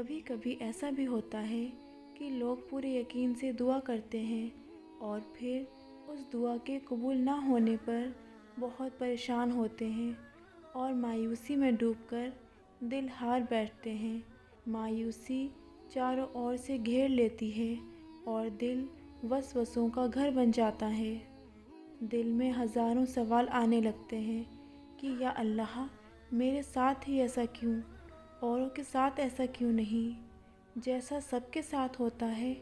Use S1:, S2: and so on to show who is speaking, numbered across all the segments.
S1: کبھی کبھی ایسا بھی ہوتا ہے کہ لوگ پورے یقین سے دعا کرتے ہیں اور پھر اس دعا کے قبول نہ ہونے پر بہت پریشان ہوتے ہیں اور مایوسی میں ڈوب کر دل ہار بیٹھتے ہیں۔ مایوسی چاروں اور سے گھیر لیتی ہے اور دل وسوسوں کا گھر بن جاتا ہے۔ دل میں ہزاروں سوال آنے لگتے ہیں کہ یا اللہ، میرے ساتھ ہی ایسا کیوں؟ اوروں کے ساتھ ایسا کیوں نہیں؟ جیسا سب کے ساتھ ہوتا ہے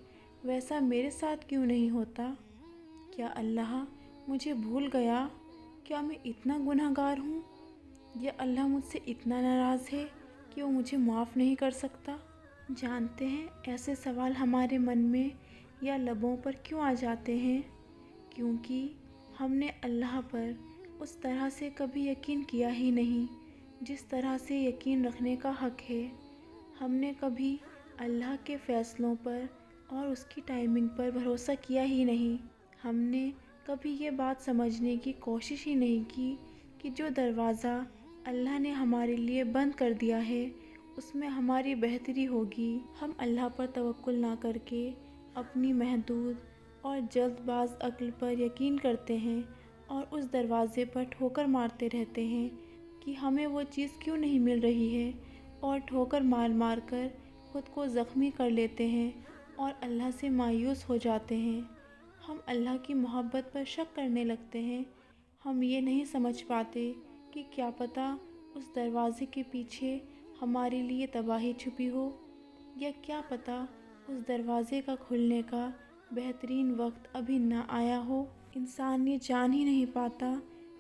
S1: ویسا میرے ساتھ کیوں نہیں ہوتا؟ کیا اللہ مجھے بھول گیا؟ کیا میں اتنا گنہگار ہوں؟ یا اللہ مجھ سے اتنا ناراض ہے کہ وہ مجھے معاف نہیں کر سکتا؟ جانتے ہیں ایسے سوال ہمارے من میں یا لبوں پر کیوں آ جاتے ہیں؟ کیونکہ ہم نے اللہ پر اس طرح سے کبھی یقین کیا ہی نہیں جس طرح سے یقین رکھنے کا حق ہے۔ ہم نے کبھی اللہ کے فیصلوں پر اور اس کی ٹائمنگ پر بھروسہ کیا ہی نہیں۔ ہم نے کبھی یہ بات سمجھنے کی کوشش ہی نہیں کی کہ جو دروازہ اللہ نے ہمارے لیے بند کر دیا ہے اس میں ہماری بہتری ہوگی۔ ہم اللہ پر توکل نہ کر کے اپنی محدود اور جلد باز عقل پر یقین کرتے ہیں اور اس دروازے پر ٹھوکر مارتے رہتے ہیں کہ ہمیں وہ چیز کیوں نہیں مل رہی ہے، اور ٹھوکر مار مار کر خود کو زخمی کر لیتے ہیں اور اللہ سے مایوس ہو جاتے ہیں۔ ہم اللہ کی محبت پر شک کرنے لگتے ہیں۔ ہم یہ نہیں سمجھ پاتے کہ کیا پتہ اس دروازے کے پیچھے ہمارے لیے تباہی چھپی ہو، یا کیا پتہ اس دروازے کا کھلنے کا بہترین وقت ابھی نہ آیا ہو۔ انسان یہ جان ہی نہیں پاتا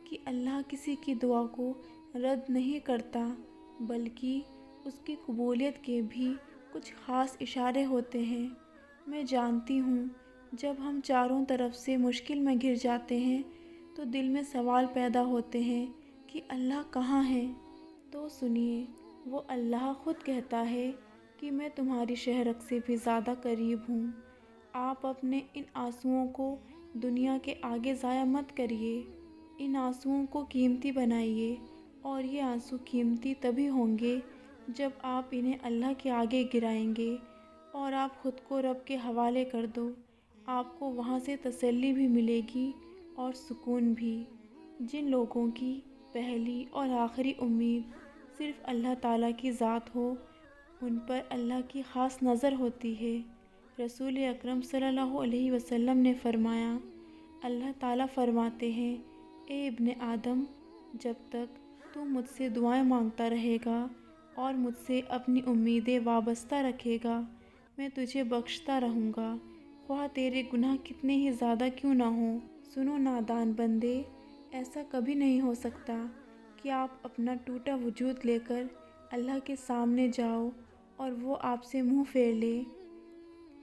S1: کہ اللہ کسی کی دعا کو رد نہیں کرتا، بلکہ اس کی قبولیت کے بھی کچھ خاص اشارے ہوتے ہیں۔ میں جانتی ہوں جب ہم چاروں طرف سے مشکل میں گھر جاتے ہیں تو دل میں سوال پیدا ہوتے ہیں کہ اللہ کہاں ہے؟ تو سنیے، وہ اللہ خود کہتا ہے کہ میں تمہاری شہرک سے بھی زیادہ قریب ہوں۔ آپ اپنے ان آنسوؤں کو دنیا کے آگے ضائع مت کریے۔ ان آنسوؤں کو قیمتی بنائیے، اور یہ آنسو قیمتی تبھی ہوں گے جب آپ انہیں اللہ کے آگے گرائیں گے اور آپ خود کو رب کے حوالے کر دو۔ آپ کو وہاں سے تسلی بھی ملے گی اور سکون بھی۔ جن لوگوں کی پہلی اور آخری امید صرف اللہ تعالیٰ کی ذات ہو، ان پر اللہ کی خاص نظر ہوتی ہے۔ رسول اکرم صلی اللہ علیہ وسلم نے فرمایا، اللہ تعالیٰ فرماتے ہیں، اے ابن آدم، جب تک تو مجھ سے دعائیں مانگتا رہے گا اور مجھ سے اپنی امیدیں وابستہ رکھے گا، میں تجھے بخشتا رہوں گا، خواہ تیرے گناہ کتنے ہی زیادہ کیوں نہ ہوں۔ سنو نادان بندے، ایسا کبھی نہیں ہو سکتا کہ آپ اپنا ٹوٹا وجود لے کر اللہ کے سامنے جاؤ اور وہ آپ سے منہ پھیر لے۔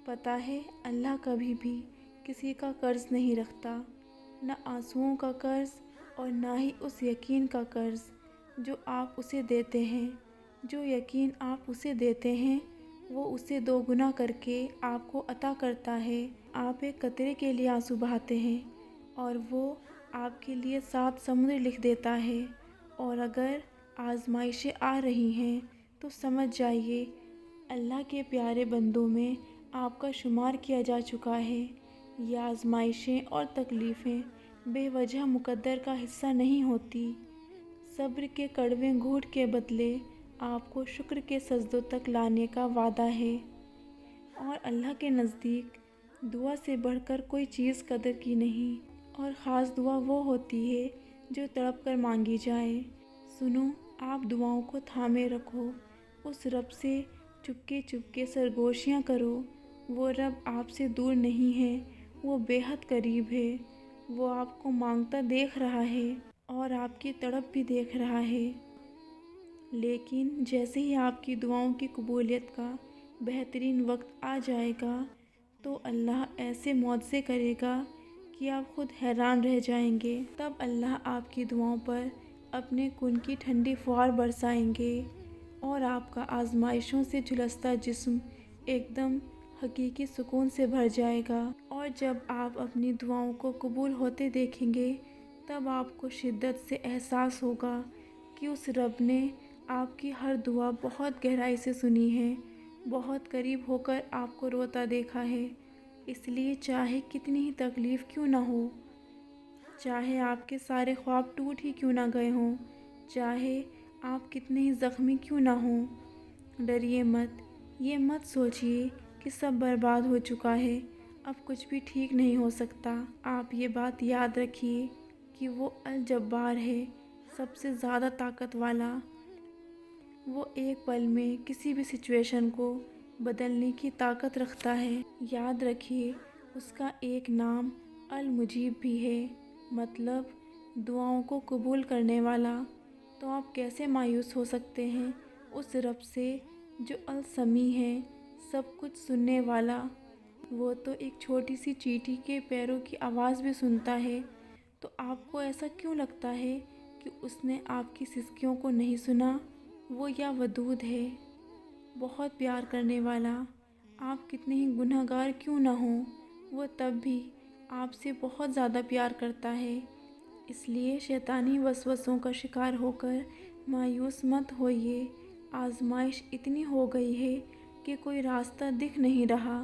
S1: پتہ ہے اللہ کبھی بھی کسی کا قرض نہیں رکھتا، نہ آنسوؤں کا قرض اور نہ ہی اس یقین کا قرض جو آپ اسے دیتے ہیں۔ جو یقین آپ اسے دیتے ہیں وہ اسے دو گنا کر کے آپ کو عطا کرتا ہے۔ آپ ایک قطرے کے لیے آنسو بہاتے ہیں اور وہ آپ کے لیے 7 سمندر لکھ دیتا ہے۔ اور اگر آزمائشیں آ رہی ہیں تو سمجھ جائیے اللہ کے پیارے بندوں میں آپ کا شمار کیا جا چکا ہے۔ یہ آزمائشیں اور تکلیفیں بے وجہ مقدر کا حصہ نہیں ہوتی۔ صبر کے کڑوے گھونٹ کے بدلے آپ کو شکر کے سجدوں تک لانے کا وعدہ ہے۔ اور اللہ کے نزدیک دعا سے بڑھ کر کوئی چیز قدر کی نہیں، اور خاص دعا وہ ہوتی ہے جو تڑپ کر مانگی جائے۔ سنو، آپ دعاؤں کو تھامے رکھو، اس رب سے چپکے سرگوشیاں کرو۔ وہ رب آپ سے دور نہیں ہے، وہ بے حد قریب ہے۔ وہ آپ کو مانگتا دیکھ رہا ہے اور آپ کی تڑپ بھی دیکھ رہا ہے۔ لیکن جیسے ہی آپ کی دعاؤں کی قبولیت کا بہترین وقت آ جائے گا تو اللہ ایسے معجزے کرے گا کہ آپ خود حیران رہ جائیں گے۔ تب اللہ آپ کی دعاؤں پر اپنے کن کی ٹھنڈی فوار برسائیں گے اور آپ کا آزمائشوں سے جھلستا جسم ایک دم حقیقی سکون سے بھر جائے گا۔ اور جب آپ اپنی دعاؤں کو قبول ہوتے دیکھیں گے تب آپ کو شدت سے احساس ہوگا کہ اس رب نے آپ کی ہر دعا بہت گہرائی سے سنی ہے بہت قریب ہو کر آپ کو روتا دیکھا ہے، اس لیے چاہے کتنی ہی تکلیف کیوں نہ ہو، چاہے آپ کے سارے خواب ٹوٹ ہی کیوں نہ گئے ہوں، چاہے آپ کتنے ہی زخمی کیوں نہ ہوں، ڈریے مت، یہ مت سوچیے کہ سب برباد ہو چکا ہے، اب کچھ بھی ٹھیک نہیں ہو سکتا۔ آپ یہ بات یاد رکھیے کہ وہ الجبار ہے، سب سے زیادہ طاقت والا۔ وہ ایک پل میں کسی بھی سچویشن کو بدلنے کی طاقت رکھتا ہے۔ یاد رکھیے اس کا ایک نام المجیب بھی ہے، مطلب دعاؤں کو قبول کرنے والا۔ تو آپ کیسے مایوس ہو سکتے ہیں اس رب سے جو السمیع ہے، سب کچھ سننے والا؟ وہ تو ایک چھوٹی سی چیٹی کے پیروں کی آواز بھی سنتا ہے، تو آپ کو ایسا کیوں لگتا ہے کہ اس نے آپ کی سسکیوں کو نہیں سنا؟ وہ یا ودود ہے، بہت پیار کرنے والا، آپ کتنے ہی گنہگار کیوں نہ ہوں، وہ تب بھی آپ سے بہت زیادہ پیار کرتا ہے۔ اس لیے شیطانی وسوسوں کا شکار ہو کر مایوس مت ہوئیے۔ آزمائش اتنی ہو گئی ہے کہ کوئی راستہ دکھ نہیں رہا،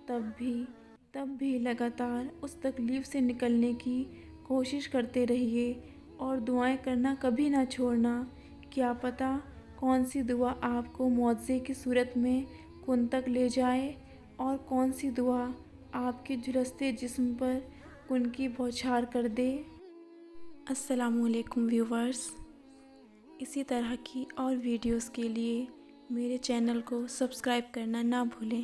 S1: تب بھی لگاتار اس تکلیف سے نکلنے کی کوشش کرتے رہیے اور دعائیں کرنا کبھی نہ چھوڑنا۔ کیا پتہ کون سی دعا آپ کو معجزے کی صورت میں کن تک لے جائے اور کون سی دعا آپ کے جھلستے جسم پر کن کی بوچھار کر دے۔ السلام علیکم ویورز، اسی طرح کی اور ویڈیوز کے لیے میرے چینل کو سبسکرائب کرنا نہ بھولیں۔